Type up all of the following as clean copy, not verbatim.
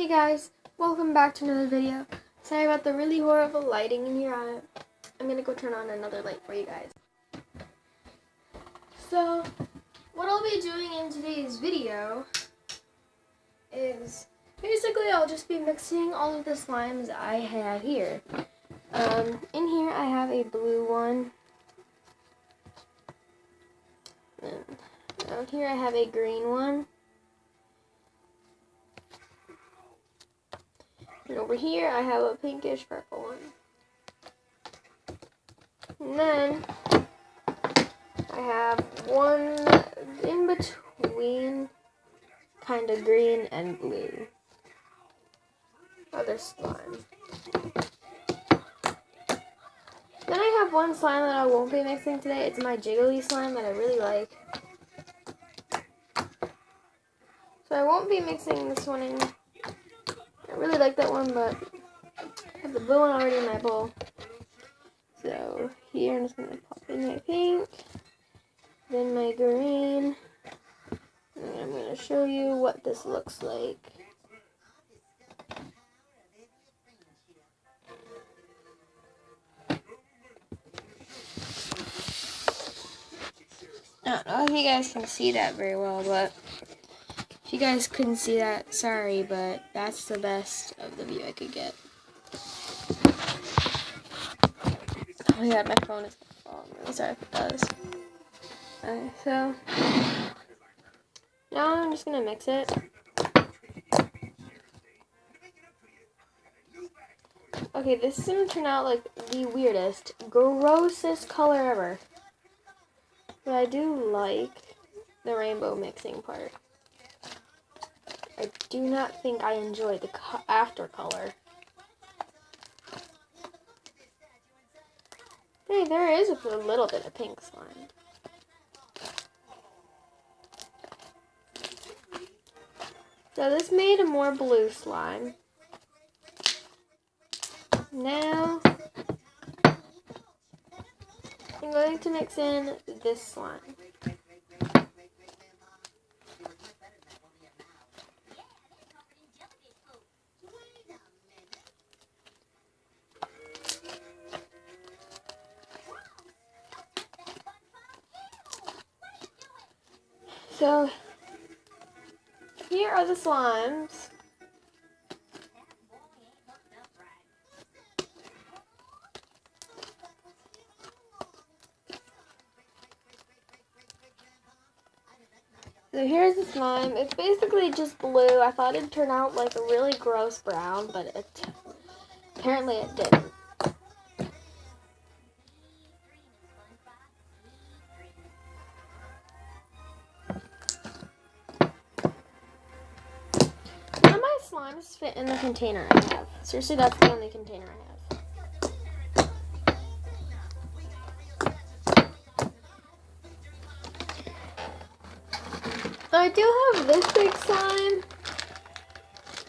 Hey guys, welcome back to another video. Sorry about the really horrible lighting in here. I'm gonna go turn on another light for you guys. So, what I'll be doing in today's video is basically I'll just be mixing all of the slimes I have here. In here I have a blue one. And down here I have a green one. And over here, I have a pinkish purple one. And then, I have one in between, kind of green and blue. Other slime. Then I have one slime that I won't be mixing today. It's my jiggly slime that I really like. So I won't be mixing this one in. I really like that one, but I have the blue one already in my bowl. So here I'm just going to pop in my pink, then my green, and I'm going to show you what this looks like. I don't know if you guys can see that very well, but if you guys couldn't see that, sorry, but that's the best of the view I could get. Oh my god, my phone is gonna fall. I'm really sorry if it does. Okay, so now I'm just gonna mix it. Okay, this is gonna turn out like the weirdest, grossest color ever. But I do like the rainbow mixing part. I do not think I enjoy the after color. Hey, there is a little bit of pink slime. So this made a more blue slime. Now I'm going to mix in this slime. So here are the slimes. So here's the slime. It's basically just blue. I thought it'd turn out like a really gross brown, but apparently it didn't. None of my slimes fit in the container I have. Seriously, that's the only container I have. I do have this big slime,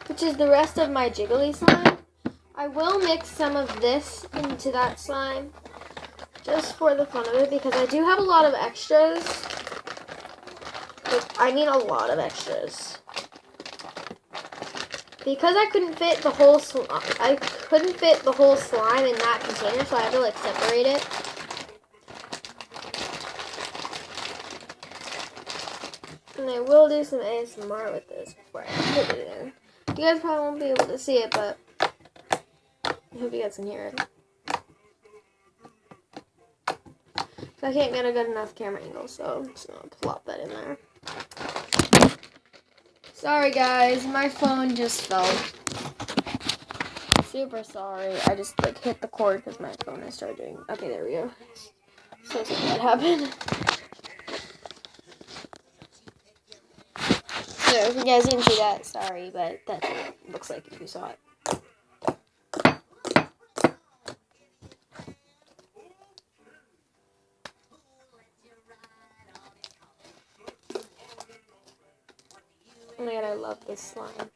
which is the rest of my jiggly slime. I will mix some of this into that slime, just for the fun of it, because I do have a lot of extras. I mean a lot of extras. Because I couldn't fit the whole slime in that container, so I had to like separate it. And I will do some ASMR with this before I put it in. You guys probably won't be able to see it, but I hope you guys can hear it. So I can't get a good enough camera angle, so I'm just gonna plop that in there. Sorry guys, my phone just fell. Super sorry. I just like hit the cord because my phone is charging. Okay, there we go. So something that happened. So if you guys didn't see that, sorry, but that's what it looks like if you saw it. Oh my god, I love this slime.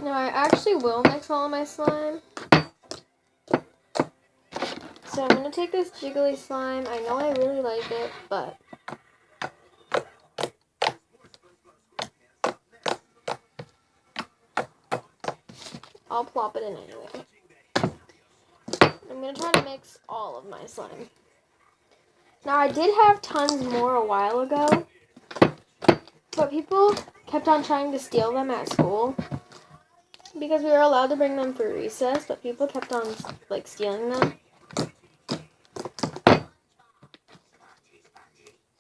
Now I actually will mix all of my slime. So I'm going to take this jiggly slime. I know I really like it, but I'll plop it in anyway. I'm going to try to mix all of my slime. Now, I did have tons more a while ago, but people kept on trying to steal them at school because we were allowed to bring them for recess, but people kept on, like, stealing them.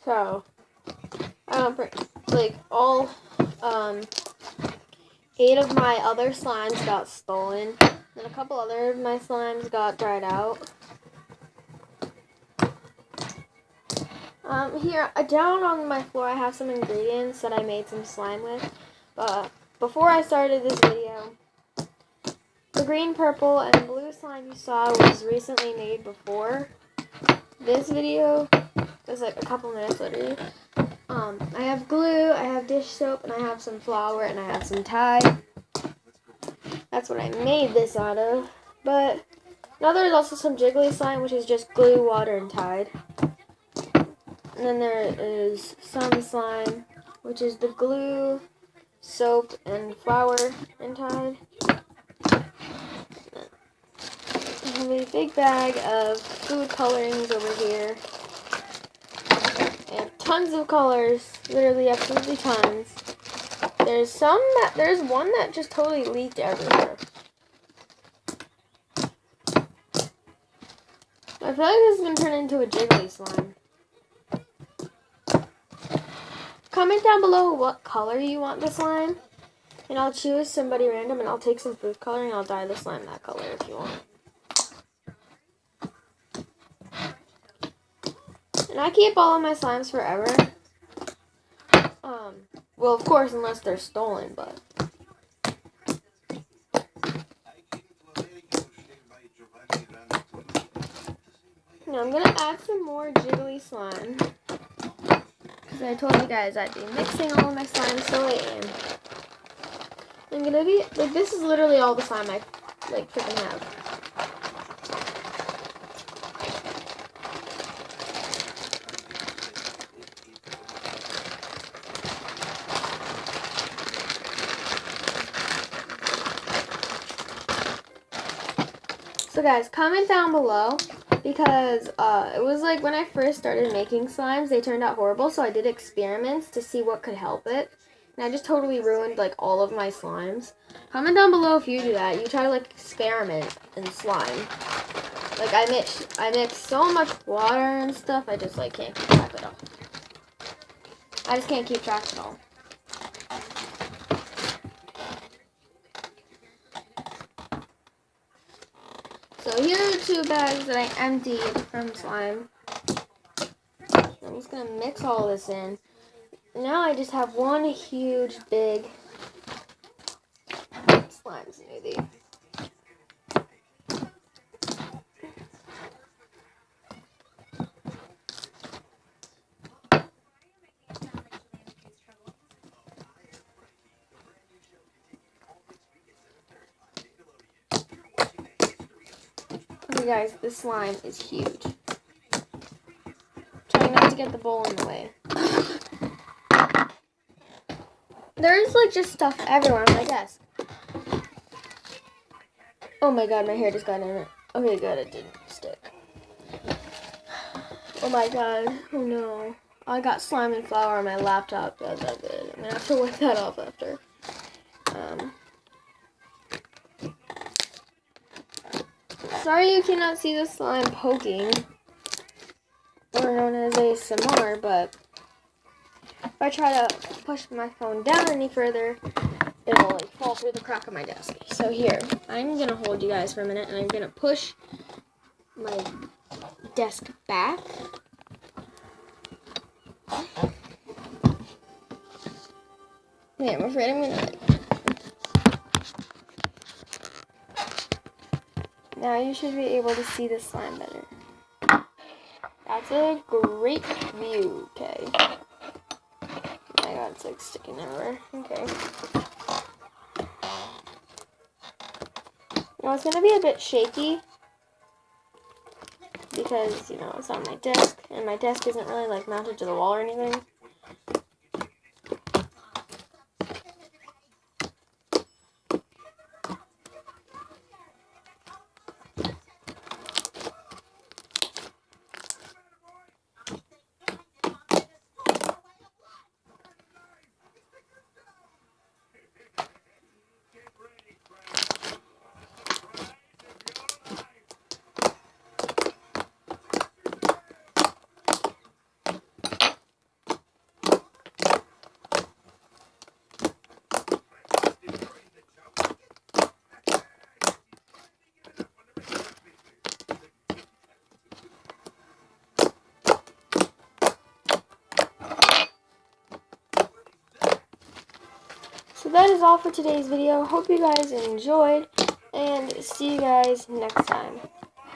So, like, all 8 of my other slimes got stolen, and a couple other of my slimes got dried out. Here, down on my floor, I have some ingredients that I made some slime with. But before I started this video, the green, purple, and blue slime you saw was recently made before this video. It was like a couple minutes later. I have glue, I have dish soap, and I have some flour, and I have some Tide. That's what I made this out of. But now there's also some jiggly slime, which is just glue, water, and Tide. And then there is some slime, which is the glue, soap, and flour and Tide. I have a big bag of food colorings over here. I have tons of colors, literally absolutely tons. There's one that just totally leaked everywhere. I feel like this is going to turn into a jiggly slime. Comment down below what color you want the slime, and I'll choose somebody random, and I'll take some food coloring, and I'll dye the slime that color if you want. And I keep all of my slimes forever. Well, of course, unless they're stolen, but. Now I'm gonna add some more jiggly slime. Because I told you guys I'd be mixing all of my slime, so I am. I'm gonna be, like, this is literally all the slime I, like, freaking have. So guys, comment down below, because it was like when I first started making slimes, they turned out horrible, so I did experiments to see what could help it. And I just totally ruined, like, all of my slimes. Comment down below if you do that. You try to, like, experiment in slime. Like, I mix so much water and stuff, I just, like, can't keep track of it all. I just can't keep track of it all. So here are 2 bags that I emptied from slime. I'm just going to mix all this in. Now I just have one huge, big slime smoothie. Okay guys, this slime is huge. Try not to get the bowl in the way. There's, like, just stuff everywhere on my desk. Oh my god, my hair just got in it. Okay, good, it didn't stick. Oh my god, oh no. I got slime and flour on my laptop. That's not good. I'm gonna have to wipe that off after. Sorry you cannot see the slime poking, or known as ASMR, but if I try to push my phone down any further, it'll, like, fall through the crack of my desk. So here, I'm gonna hold you guys for a minute, and I'm gonna push my desk back. Wait, I'm afraid I'm gonna, like... Now you should be able to see the slime better. That's a great view, okay. Oh my god, it's, like, sticking everywhere. Okay. Now it's gonna be a bit shaky because, you know, it's on my desk, and my desk isn't really, like, mounted to the wall or anything. So that is all for today's video. Hope you guys enjoyed, and see you guys next time.